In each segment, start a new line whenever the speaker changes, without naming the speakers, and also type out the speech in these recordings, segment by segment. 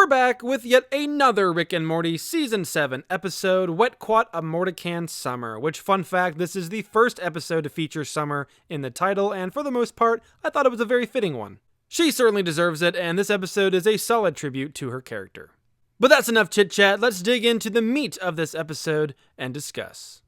We're back with yet another Rick and Morty Season 7 episode, Kuat Amortican Summer, which, fun fact, this is the first episode to feature Summer in the title, and for the most part, I thought it was a very fitting one. She certainly deserves it, and this episode is a solid tribute to her character. But that's enough chit-chat, let's dig into the meat of this episode and discuss.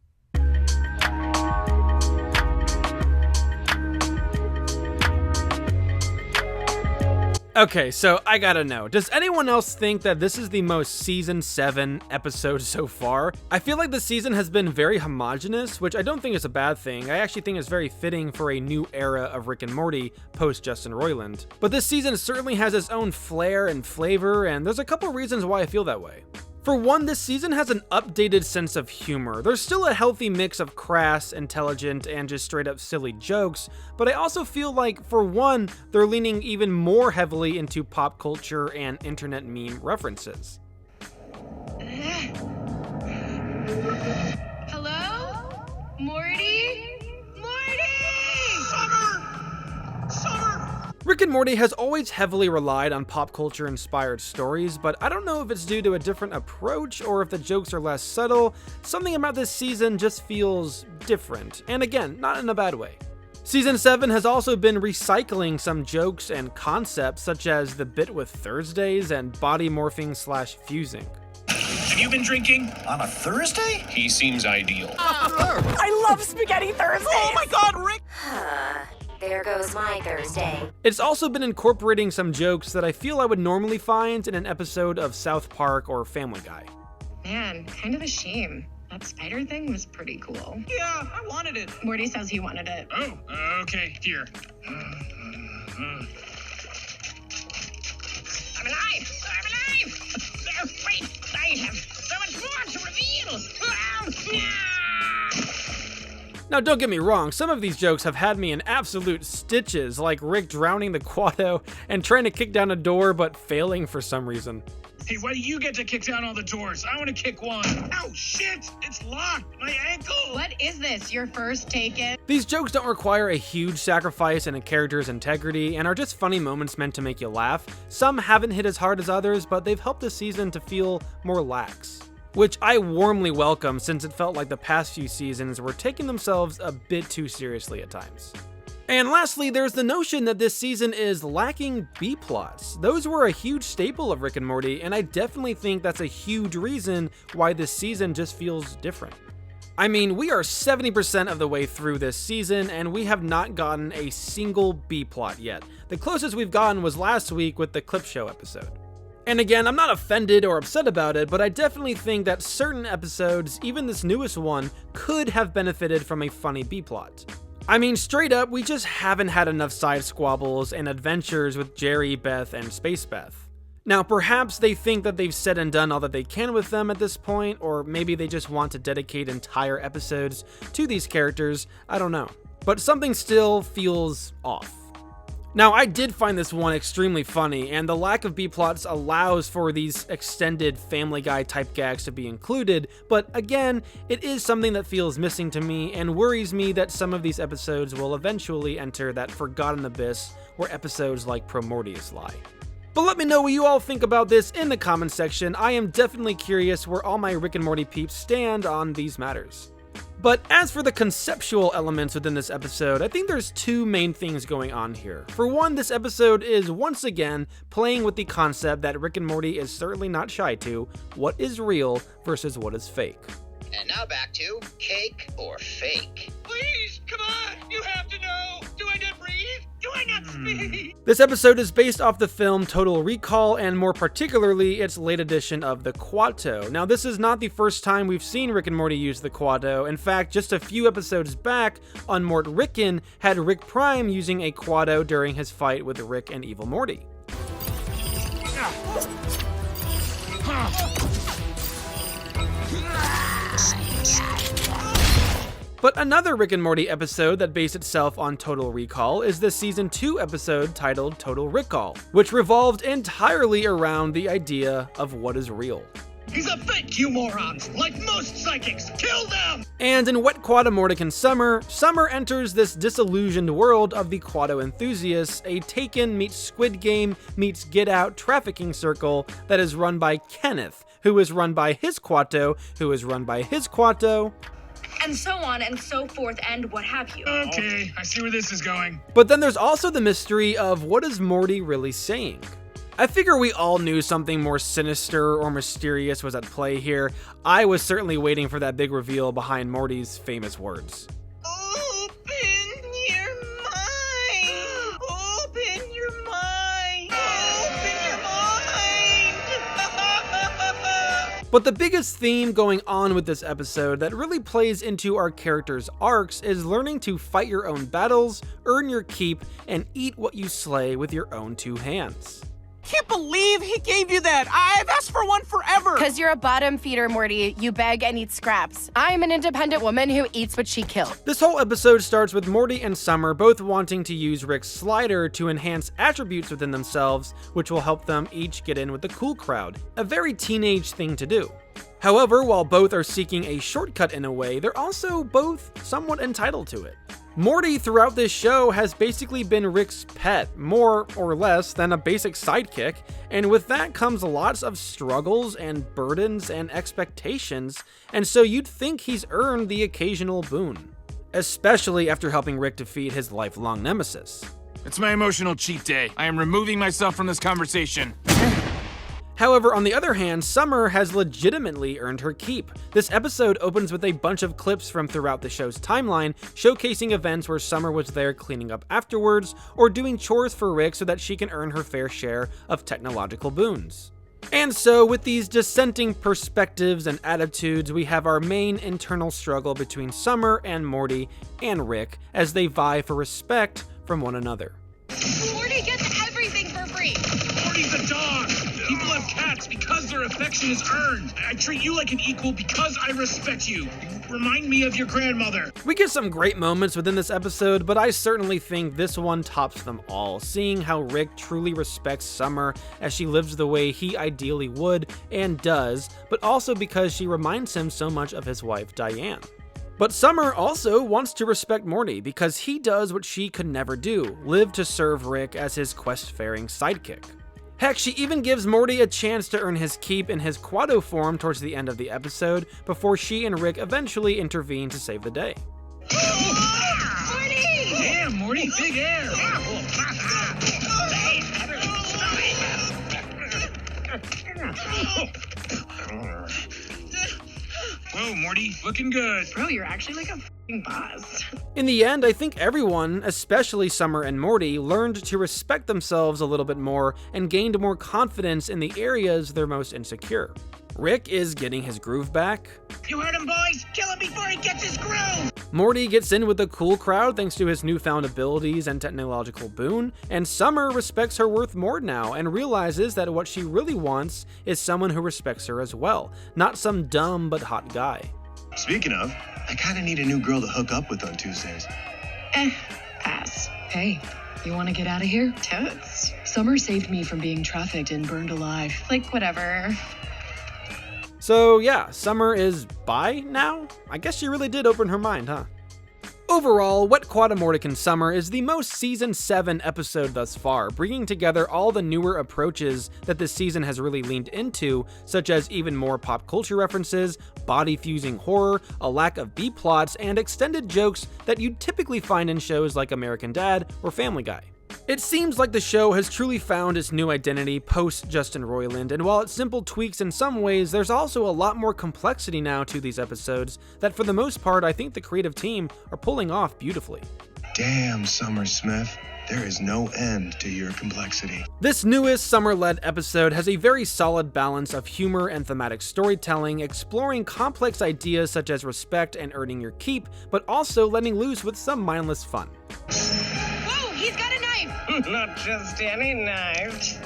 Okay, so I gotta know, does anyone else think that this is the most Season 7 episode so far? I feel like the season has been very homogenous, which I don't think is a bad thing. I actually think it's very fitting for a new era of Rick and Morty post Justin Roiland. But this season certainly has its own flair and flavor, and there's a couple reasons why I feel that way. For one, this season has an updated sense of humor. There's still a healthy mix of crass, intelligent, and just straight up silly jokes, but I also feel like, for one, they're leaning even more heavily into pop culture and internet meme references.
Hello? Morty?
Rick and Morty has always heavily relied on pop culture inspired stories, but I don't know if it's due to a different approach or if the jokes are less subtle. Something about this season just feels different, and again, not in a bad way. Season 7 has also been recycling some jokes and concepts such as the bit with Thursdays and body morphing / fusing.
Have you been drinking?
On a Thursday?
He seems ideal.
I love Spaghetti Thursdays!
Oh my god, Rick!
There goes my Thursday.
It's also been incorporating some jokes that I feel I would normally find in an episode of South Park or Family Guy.
Man, kind of a shame. That spider thing was pretty cool.
Yeah, I wanted it.
Morty says he wanted it.
Oh, okay, here.
I'm alive! Wait, I have so much more to reveal!
Now don't get me wrong, some of these jokes have had me in absolute stitches, like Rick drowning the Quado and trying to kick down a door but failing for some reason.
Hey, why do you get to kick down all the doors? I want to kick one. Oh, shit! It's locked! My ankle!
What is this, your first Taken?
These jokes don't require a huge sacrifice in a character's integrity and are just funny moments meant to make you laugh. Some haven't hit as hard as others, but they've helped this season to feel more lax, which I warmly welcome since it felt like the past few seasons were taking themselves a bit too seriously at times. And lastly, there's the notion that this season is lacking B-plots. Those were a huge staple of Rick and Morty, and I definitely think that's a huge reason why this season just feels different. I mean, we are 70% of the way through this season, and we have not gotten a single B-plot yet. The closest we've gotten was last week with the clip show episode. And again, I'm not offended or upset about it, but I definitely think that certain episodes, even this newest one, could have benefited from a funny B-plot. I mean, straight up, we just haven't had enough side squabbles and adventures with Jerry, Beth, and Space Beth. Now, perhaps they think that they've said and done all that they can with them at this point, or maybe they just want to dedicate entire episodes to these characters, I don't know. But something still feels off. Now, I did find this one extremely funny, and the lack of B-plots allows for these extended Family Guy type gags to be included, but again, it is something that feels missing to me and worries me that some of these episodes will eventually enter that forgotten abyss where episodes like Promortius lie. But let me know what you all think about this in the comments section. I am definitely curious where all my Rick and Morty peeps stand on these matters. But as for the conceptual elements within this episode, I think there's two main things going on here. For one, this episode is once again playing with the concept that Rick and Morty is certainly not shy to: what is real versus what is fake.
And now back to cake or fake.
Please, come on! You have to know! Do I not breathe? Do I not speak?
This episode is based off the film Total Recall, and more particularly, its late edition of the Quado. Now, this is not the first time we've seen Rick and Morty use the Quado. In fact, just a few episodes back, Unmort Rickin had Rick Prime using a Quado during his fight with Rick and Evil Morty. But another Rick and Morty episode that based itself on Total Recall is the Season 2 episode titled Total Recall, which revolved entirely around the idea of what is real.
He's a fake, you morons! Like most psychics! Kill them!
And in Wet Kuat Amortican Summer, Summer enters this disillusioned world of the Kuato enthusiasts, a Taken meets Squid Game meets Get Out trafficking circle that is run by Kenneth, who is run by his Kuato, who is run by his Kuato,
and so on and so forth and what have you.
Okay, I see where this is going.
But then there's also the mystery of what is Morty really saying? I figure we all knew something more sinister or mysterious was at play here. I was certainly waiting for that big reveal behind Morty's famous words.
Open your mind. Open your mind. Open your mind.
But the biggest theme going on with this episode that really plays into our characters' arcs is learning to fight your own battles, earn your keep, and eat what you slay with your own two hands.
Can't believe he gave you that. I've asked for one forever.
Because you're a bottom feeder, Morty. You beg and eat scraps. I'm an independent woman who eats what she killed.
This whole episode starts with Morty and Summer both wanting to use Rick's slider to enhance attributes within themselves, which will help them each get in with the cool crowd. A very teenage thing to do. However, while both are seeking a shortcut in a way, they're also both somewhat entitled to it. Morty throughout this show has basically been Rick's pet, more or less than a basic sidekick, and with that comes lots of struggles and burdens and expectations, and so you'd think he's earned the occasional boon. Especially after helping Rick defeat his lifelong nemesis.
It's my emotional cheat day. I am removing myself from this conversation.
However, on the other hand, Summer has legitimately earned her keep. This episode opens with a bunch of clips from throughout the show's timeline, showcasing events where Summer was there cleaning up afterwards, or doing chores for Rick so that she can earn her fair share of technological boons. And so, with these dissenting perspectives and attitudes, we have our main internal struggle between Summer and Morty and Rick as they vie for respect from one another.
Morty gets everything for free.
Morty's a dog! People have cats because their affection is earned. I treat you like an equal because I respect you. Remind me of your grandmother.
We get some great moments within this episode, but I certainly think this one tops them all, seeing how Rick truly respects Summer as she lives the way he ideally would and does, but also because she reminds him so much of his wife, Diane. But Summer also wants to respect Morty because he does what she could never do, live to serve Rick as his quest-faring sidekick. Heck, she even gives Morty a chance to earn his keep in his Kuato form towards the end of the episode, before she and Rick eventually intervene to save the day.
Morty!
Damn, Morty, big air! Whoa, Morty, looking good.
Bro, you're actually like a f***ing boss.
In the end, I think everyone, especially Summer and Morty, learned to respect themselves a little bit more and gained more confidence in the areas they're most insecure. Rick is getting his groove back.
You heard him, boys? Kill him before he gets his groove!
Morty gets in with the cool crowd thanks to his newfound abilities and technological boon, and Summer respects her worth more now and realizes that what she really wants is someone who respects her as well, not some dumb but hot guy.
Speaking of, I kinda need a new girl to hook up with on Tuesdays.
Pass. Hey, you want to get out of here? Totes. Summer saved me from being trafficked and burned alive.
Like, whatever.
So yeah, Summer is bi now? I guess she really did open her mind, huh? Overall, Wet Kuat Amortican Summer is the most Season 7 episode thus far, bringing together all the newer approaches that this season has really leaned into, such as even more pop culture references, body-fusing horror, a lack of B-plots, and extended jokes that you'd typically find in shows like American Dad or Family Guy. It seems like the show has truly found its new identity post-Justin Roiland, and while it's simple tweaks in some ways, there's also a lot more complexity now to these episodes that for the most part I think the creative team are pulling off beautifully.
Damn, Summer Smith. There is no end to your complexity.
This newest summer-led episode has a very solid balance of humor and thematic storytelling, exploring complex ideas such as respect and earning your keep, but also letting loose with some mindless fun.
Whoa, he's got a knife!
Not just any knife.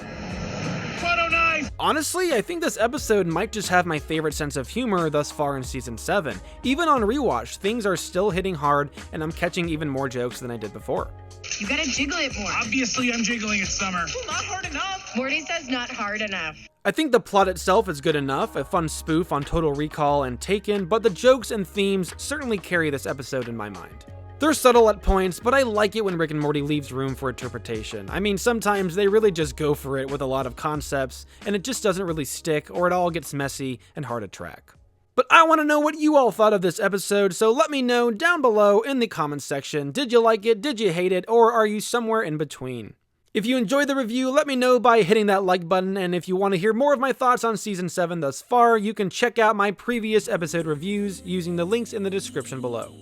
Photo knife!
Honestly, I think this episode might just have my favorite sense of humor thus far in Season 7. Even on rewatch, things are still hitting hard, and I'm catching even more jokes than I did before.
You gotta jiggle it more.
Obviously, I'm jiggling it, Summer.
Not hard enough.
Morty says not hard enough.
I think the plot itself is good enough, a fun spoof on Total Recall and Taken, but the jokes and themes certainly carry this episode in my mind. They're subtle at points, but I like it when Rick and Morty leaves room for interpretation. I mean, sometimes they really just go for it with a lot of concepts, and it just doesn't really stick, or it all gets messy and hard to track. But I want to know what you all thought of this episode, so let me know down below in the comments section. Did you like it? Did you hate it? Or are you somewhere in between? If you enjoyed the review, let me know by hitting that like button, and if you want to hear more of my thoughts on Season 7 thus far, you can check out my previous episode reviews using the links in the description below.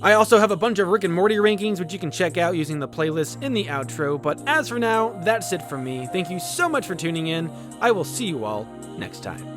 I also have a bunch of Rick and Morty rankings which you can check out using the playlist in the outro, but as for now, that's it from me. Thank you so much for tuning in. I will see you all next time.